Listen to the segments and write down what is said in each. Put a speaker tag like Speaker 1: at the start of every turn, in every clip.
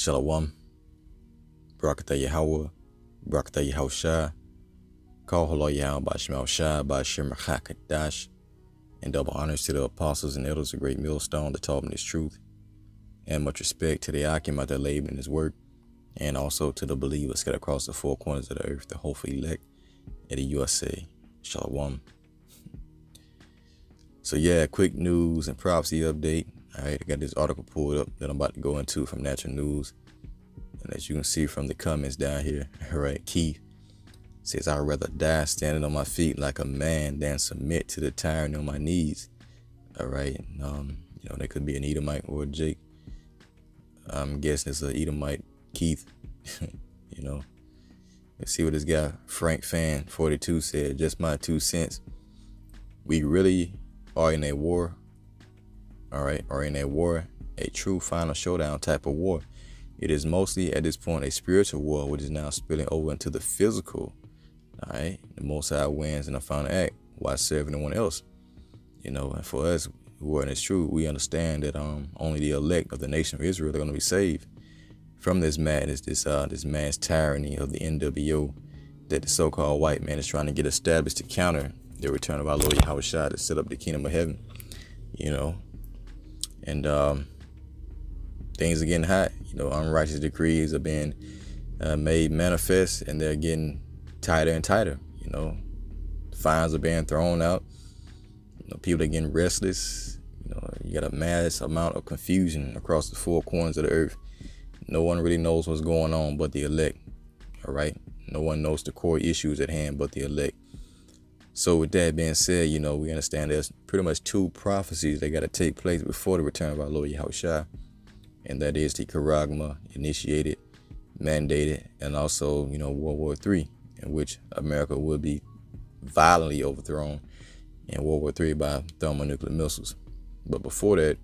Speaker 1: Shalom, Barakatah Yahweh, Barakatah Yahushua, Call Holo Yahweh Bashmal Shai, Bashir Machakadash, and double honors to the apostles and elders of Great Millstone that taught me this truth, and much respect to the Akim out there laboring in his work, and also to the believers scattered across the four corners of the earth, the hopeful elect of the USA. Shalom. So yeah, quick news and prophecy update. All right, I got this article pulled up that I'm about to go into from Natural News. And as you can see from the comments down here, all right, Keith says, I'd rather die standing on my feet like a man than submit to the tyranny on my knees. All right, that could be an Edomite or a Jake. I'm guessing it's an Edomite, Keith. Let's see what this guy, Frank Fan 42 said. Just my 2 cents. We really are in a war. All right, are in a war, a true final showdown type of war. It is mostly at this point a spiritual war, which is now spilling over into the physical. All right, the Most High wins in the final act while serving anyone else. And for us who are in this truth, we understand that only the elect of the nation of Israel are going to be saved from this madness, this mass tyranny of the NWO that the so-called white man is trying to get established to counter the return of our Lord Yahushua to set up the kingdom of heaven. And things are getting hot. Unrighteous decrees are being made manifest, and they're getting tighter and tighter. Fines are being thrown out. People are getting restless. You got a mass amount of confusion across the four corners of the earth. No one really knows what's going on but the elect. All right, no one knows the core issues at hand but the elect. So with that being said, we understand there's pretty much 2 prophecies that got to take place before the return of our Lord Yahushua. And that is the Charagma initiated, mandated, and also, World War III, in which America would be violently overthrown in World War III by thermonuclear missiles. But before that,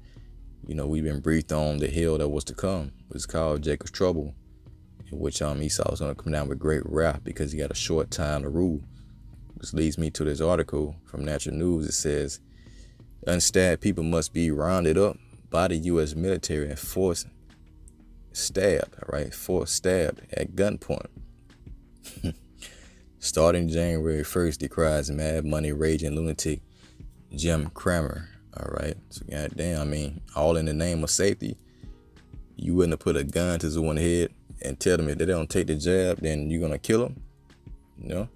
Speaker 1: we've been briefed on the hell that was to come. It's called Jacob's Trouble, in which Esau was going to come down with great wrath because he got a short time to rule. Which leads me to this article from Natural News. It says, unstabbed people must be rounded up by the U.S. military and forced stabbed at gunpoint. Starting January 1st, decries mad money raging lunatic Jim Cramer. All right, so goddamn, all in the name of safety. You wouldn't have put a gun to someone's head and tell them if they don't take the jab, then you're gonna kill them.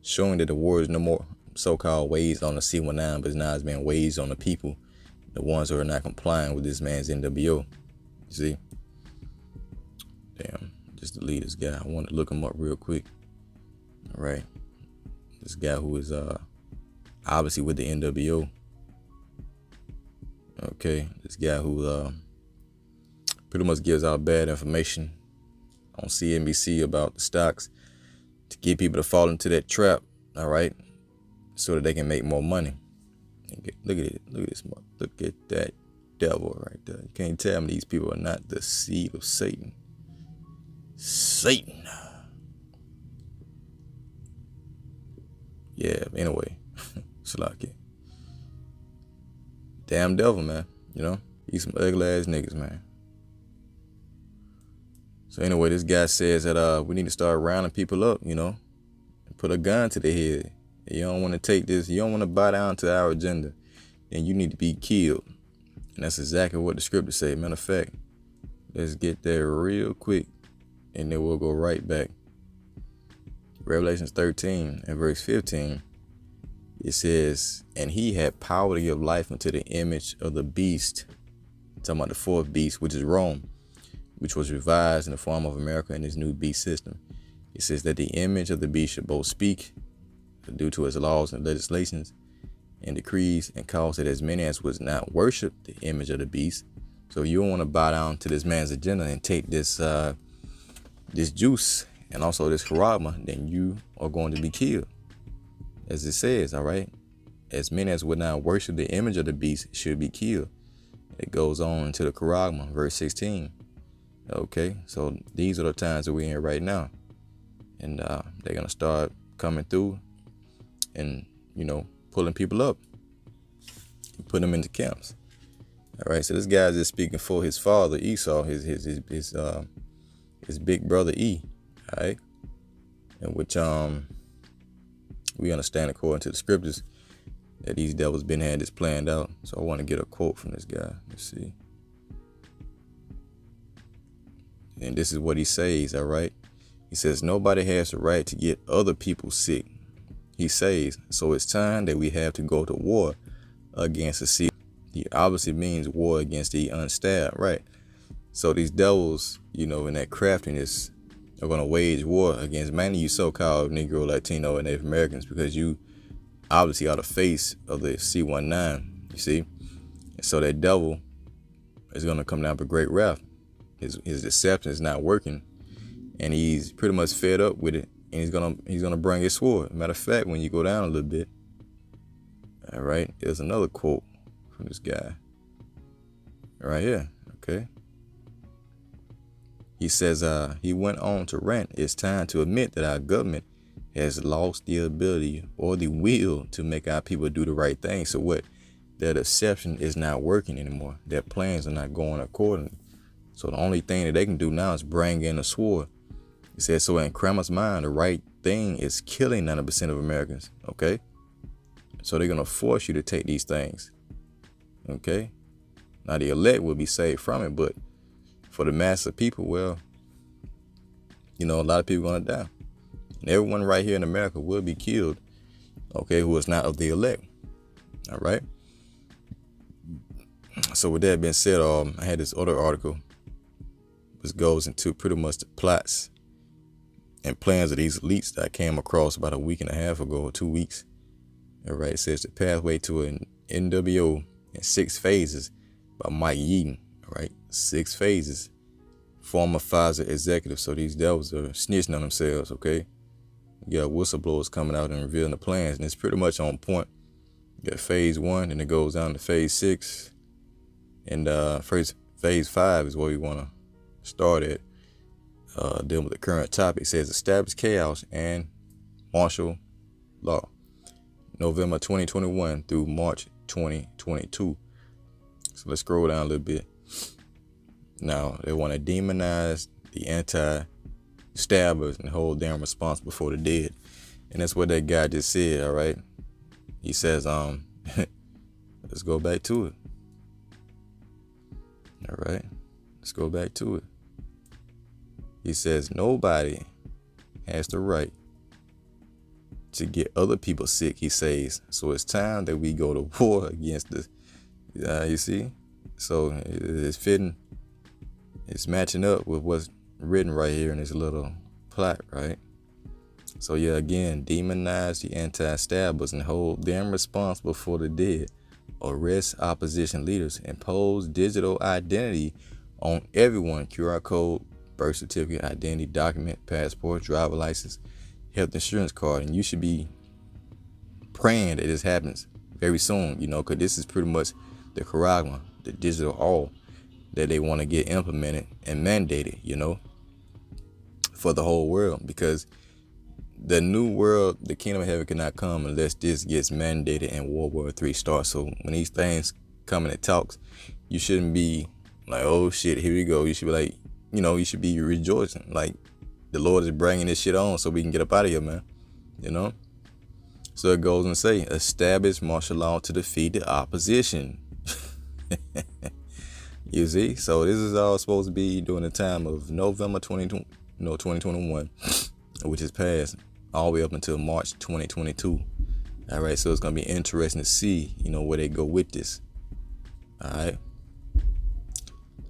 Speaker 1: Showing that the war is no more so-called waged on the C-19, but now it's being waged on the people, the ones who are not complying with this man's NWO. You see? Damn, just delete this guy. I wanted to look him up real quick. All right. This guy who is obviously with the NWO. Okay, this guy who pretty much gives out bad information on CNBC about the stocks to get people to fall into that trap, all right, so that they can make more money. Look at it. Look at that devil right there. You can't tell me these people are not the seed of Satan. Satan. Yeah, anyway. Shalaki. Damn devil, man. He's some ugly ass niggas, man. So anyway, this guy says that we need to start rounding people up, and put a gun to their head. You don't want to take this. You don't want to bow down to our agenda. Then you need to be killed. And that's exactly what the scriptures say. Matter of fact, let's get there real quick, and then we'll go right back. Revelations 13 and verse 15. It says, and he had power to give life unto the image of the beast. Talking about the 4th beast, which is Rome, which was revised in the form of America in this new beast system. It says that the image of the beast should both speak due to its laws and legislations and decrees, and cause that as many as was not worship the image of the beast. So you don't want to bow down to this man's agenda and take this juice and also this charagma, then you are going to be killed. As it says, all right, as many as would not worship the image of the beast should be killed. It goes on into the charagma, verse 16. Okay, so these are the times that we're in right now. And they're going to start coming through and, pulling people up, putting them into camps. All right, so this guy's just speaking for his father Esau, his big brother E. All right, in which we understand according to the scriptures that these devils been had this planned out. So I want to get a quote from this guy. Let's see. And this is what he says, all right? He says, nobody has the right to get other people sick. He says, so it's time that we have to go to war against the sea. He obviously means war against the unstabbed, right? So these devils, in that craftiness are going to wage war against mainly you so-called Negro, Latino, and Native Americans, because you obviously are the face of the C-19, you see? And so that devil is going to come down for great wrath. His deception is not working, and he's pretty much fed up with it, and he's gonna bring his sword. Matter of fact, when you go down a little bit, all right, there's another quote from this guy right here. Okay, he says, he went on to rant, it's time to admit that our government has lost the ability or the will to make our people do the right thing. So what? Their deception is not working anymore. Their plans are not going accordingly. So the only thing that they can do now is bring in a sword. He says, so in Kramer's mind, the right thing is killing 90% of Americans. Okay. So they're going to force you to take these things. Okay. Now the elect will be saved from it, but for the mass of people, well, a lot of people are going to die. And everyone right here in America will be killed. Okay. Who is not of the elect. All right. So with that being said, I had this other article which goes into pretty much the plots and plans of these elites that I came across about a week and a half ago or 2 weeks. All right, it says the pathway to an NWO in 6 phases by Mike Yeadon. All right, 6 phases. Former Pfizer executive. So these devils are snitching on themselves. Okay, you got whistleblowers coming out and revealing the plans, and it's pretty much on point. You got phase 1, and it goes down to phase 6, and phase 5 is where we want to start at. Dealing with the current topic. It says establish chaos and martial law, November 2021 through March 2022. So let's scroll down a little bit. Now they want to demonize the anti-stabbers and hold them responsible for the dead, and that's what that guy just said. All right, he says let's go back to it. All right, let's go back to it. He says nobody has the right to get other people sick, he says. So it's time that we go to war against this. You see? So it's fitting. It's matching up with what's written right here in this little plot, right? So yeah, again, demonize the anti-stabbers and hold them responsible for the dead. Arrest opposition leaders. Impose digital identity on everyone. QR code, birth certificate, identity document, passport, driver license, health insurance card. And you should be praying that this happens very soon, because this is pretty much the charagma, the digital all that they want to get implemented and mandated, for the whole world. Because the new world, the kingdom of heaven cannot come unless this gets mandated and World War III starts. So when these things come in and talks, you shouldn't be like, oh shit, here we go. You should be like, you should be rejoicing. Like, the Lord is bringing this shit on so we can get up out of here, man. So it goes and say, establish martial law to defeat the opposition. You see? So this is all supposed to be during the time of November 2021, which is past, all the way up until March 2022. All right, so it's going to be interesting to see, where they go with this. All right.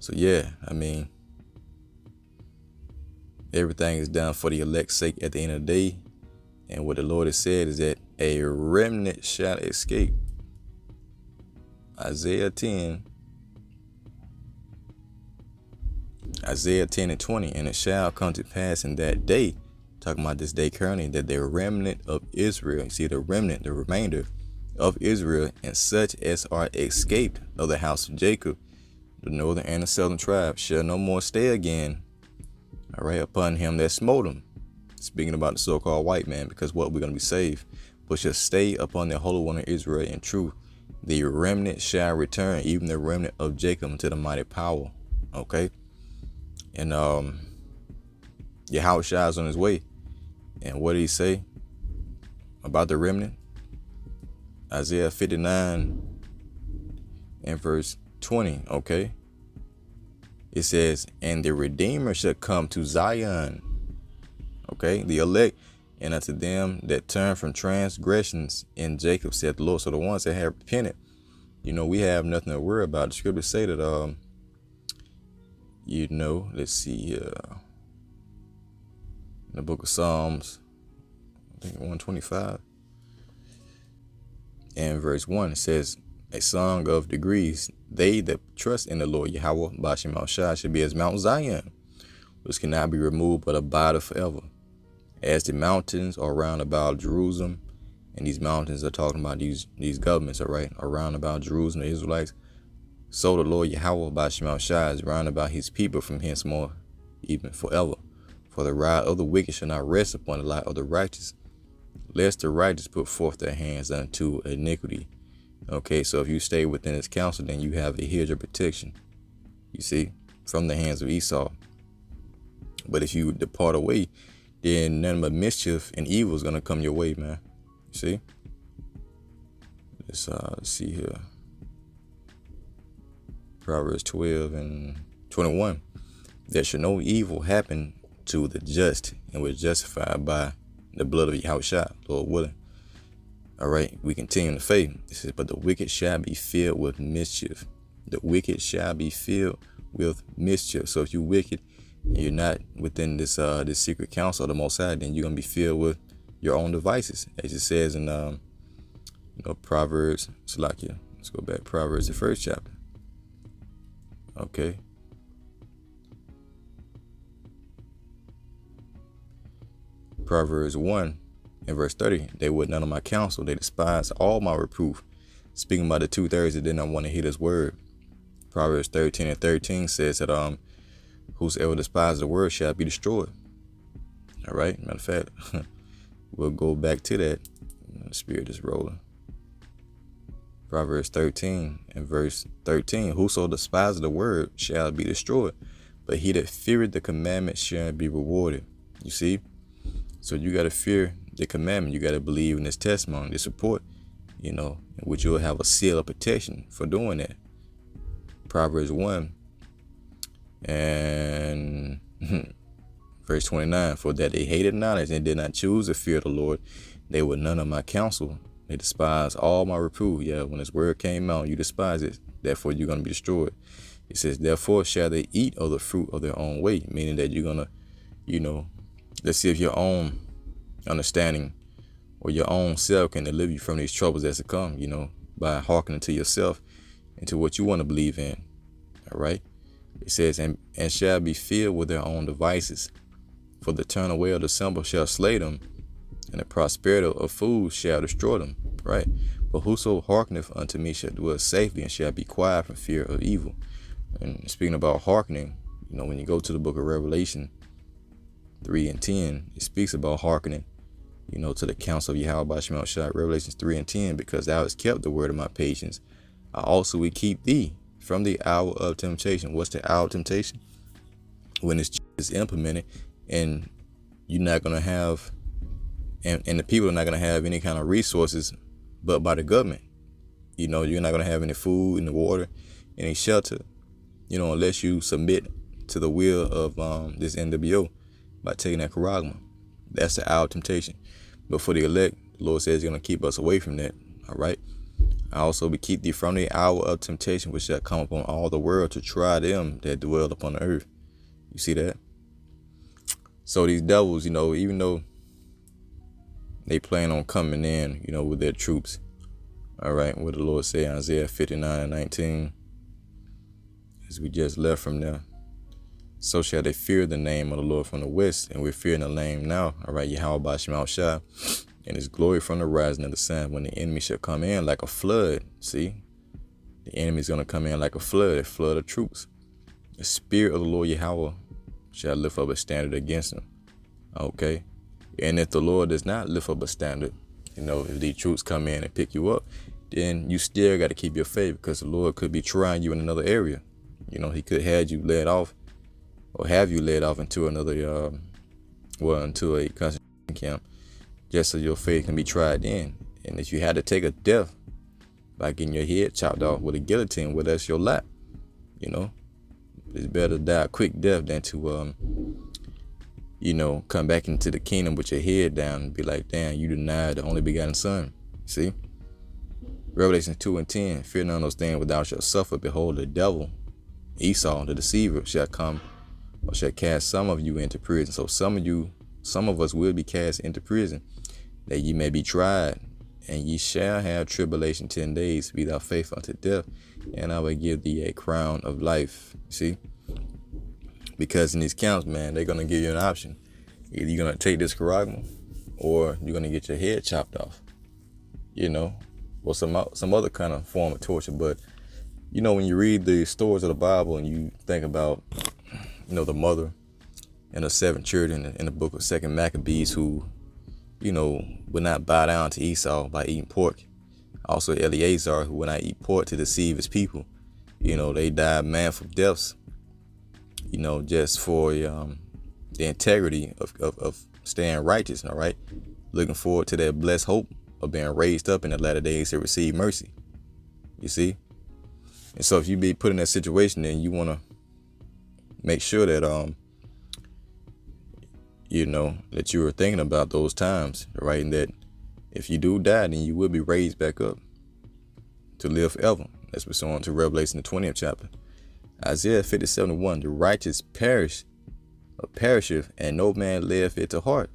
Speaker 1: So, yeah, everything is done for the elect's sake at the end of the day. And what the Lord has said is that a remnant shall escape. Isaiah 10 and 20. And it shall come to pass in that day, talking about this day currently, that the remnant of Israel, you see the remnant, the remainder of Israel, and such as are escaped of the house of Jacob, the northern and the southern tribe, shall no more stay again. All right, upon him that smote him. Speaking about the so-called white man, because what we're going to be saved, but shall stay upon the Holy One of Israel in truth, the remnant shall return, even the remnant of Jacob, to the mighty power. Okay. And Yahweh is on his way. And what did he say about the remnant? Isaiah 59 and verse 20. Okay. It says, and the Redeemer shall come to Zion. Okay. The elect, and unto them that turn from transgressions in Jacob, said the Lord. So the ones that have repented, we have nothing to worry about. The scriptures say that, let's see here. In the book of Psalms, I think 125 and verse 1, it says, a song of degrees. They that trust in the Lord Yahweh Bashem Al Shai should be as Mount Zion, which cannot be removed but abideth forever. As the mountains are round about Jerusalem, and these mountains are talking about these governments, all right, around about Jerusalem, the Israelites. So the Lord Yahweh Bashem Al Shai is round about his people from henceforth, even forever. For the rod of the wicked shall not rest upon the lot of the righteous, lest the righteous put forth their hands unto iniquity. Okay, so if you stay within his counsel, then you have a hedge of protection, you see, from the hands of Esau. But if you depart away, then none but mischief and evil is going to come your way, man. You see? Let's see here. Proverbs 12 and 21. There shall no evil happen to the just, and we're justified by the blood of Yahweh, Lord willing. All right, we continue in the faith. It says, but the wicked shall be filled with mischief. The wicked shall be filled with mischief. So if you're wicked, you're not within this secret counsel of the Most High, then you're gonna be filled with your own devices, as it says in Proverbs. Salakia. Let's go back. Proverbs, the first chapter. Okay. Proverbs 1 and verse 30. They would none of my counsel. They despise all my reproof. Speaking about the 2/3 that did not want to hear this word. Proverbs 13 and 13 says that whosoever despises the word shall be destroyed. All right. Matter of fact, we'll go back to that. The spirit is rolling. Proverbs 13 and verse 13. Whoso despises the word shall be destroyed, but he that feareth the commandment shall be rewarded. You see? So you got to fear the commandment. You got to believe in this testimony, this report, in which you'll have a seal of protection for doing that. Proverbs 1 and verse 29. For that they hated knowledge and did not choose to fear the Lord, they were none of my counsel. They despise all my reproof. Yeah, when this word came out, you despise it. Therefore, you're going to be destroyed. It says, therefore shall they eat of the fruit of their own way. Meaning that you're going to, let's see if your own understanding or your own self can deliver you from these troubles that's to come, by hearkening to yourself and to what you want to believe in. All right. It says, and shall be filled with their own devices. For the turn away of the simple shall slay them, and the prosperity of fools shall destroy them. Right. But whoso hearkeneth unto me shall dwell safely and shall be quiet from fear of evil. And speaking about hearkening, when you go to the book of Revelation 3 and 10, it speaks about hearkening, to the counsel of Yahweh Bashem Al Shai. Revelations 3 and 10, because thou hast kept the word of my patience, I also will keep thee from the hour of temptation. What's the hour of temptation? When this is implemented and you're not going to have, and the people are not going to have any kind of resources but by the government. You're not going to have any food, any water, any shelter, unless you submit to the will of this NWO by taking that charagma. That's the hour of temptation. But for the elect, the Lord says he's going to keep us away from that. All right. I also will keep thee from the hour of temptation, which shall come upon all the world to try them that dwell upon the earth. You see that? So these devils, even though they plan on coming in, with their troops. All right. What the Lord said in Isaiah 59 and 19, as we just left from there. So shall they fear the name of the Lord from the west, and we're fearing the name now. All right, Yahweh Bashem Al Shai, and his glory from the rising of the sun, when the enemy shall come in like a flood. See, the enemy is going to come in like a flood of troops. The spirit of the Lord Yahweh shall lift up a standard against him. Okay, and if the Lord does not lift up a standard, if these troops come in and pick you up, then you still got to keep your faith, because the Lord could be trying you in another area. You know, he could have you led off, or have you led off into another, into a concentration camp, just so your faith can be tried then. And if you had to take a death by getting your head chopped off with a guillotine, well, that's your lot. You know, it's better to die a quick death than to, come back into the kingdom with your head down and be like, damn, you denied the only begotten son. See? Revelation 2:10, fear none of those things without shall suffer. Behold, the devil, Esau, the deceiver, shall come, or shall cast some of you into prison. So some of us will be cast into prison, that ye may be tried, and ye shall have tribulation 10 days. Be thou faithful unto death, and I will give thee a crown of life. See? Because in these camps, man, they're going to give you an option. Either you're going to take this charagma, or you're going to get your head chopped off, or some other kind of form of torture. But, when you read the stories of the Bible and you think about, the mother and the 7 children in the book of 2 Maccabees who, would not bow down to Esau by eating pork. Also Eleazar, who would not eat pork to deceive his people. They died manful deaths, just for the integrity of staying righteous, all right? Looking forward to that blessed hope of being raised up in the latter days to receive mercy. You see? And so if you be put in that situation, then you want to make sure that, that you are thinking about those times, right? And that if you do die, then you will be raised back up to live forever. Let's proceed on to Revelation, the 20th chapter. Isaiah 57:1, the righteous perisheth, and no man layeth it to heart.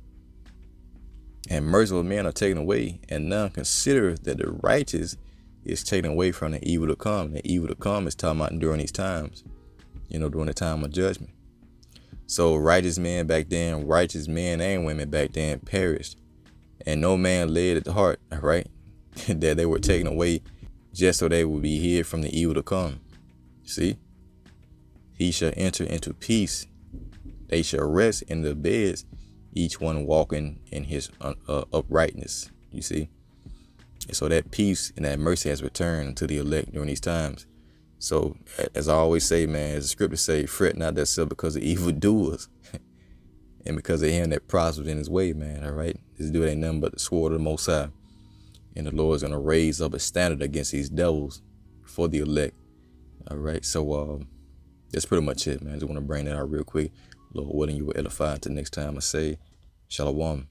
Speaker 1: And merciful men are taken away, and none considereth that the righteous is taken away from the evil to come. The evil to come is talking about during these times, during the time of judgment. So righteous men back then, righteous men and women back then perished, and no man laid it to heart, all right, that they were taken away just so they would be hid from the evil to come. See? He shall enter into peace. They shall rest in their beds, each one walking in his uprightness. You see? And so that peace and that mercy has returned to the elect during these times. So, as I always say, man, as the scriptures say, fret not thyself because of evildoers, and because of him that prospers in his way, man, all right? This dude ain't nothing but the sword of the Most High. And the Lord's going to raise up a standard against these devils for the elect. All right? So, that's pretty much it, man. I just want to bring that out real quick. Lord willing, you will edify. Until next time, I say, Shalom.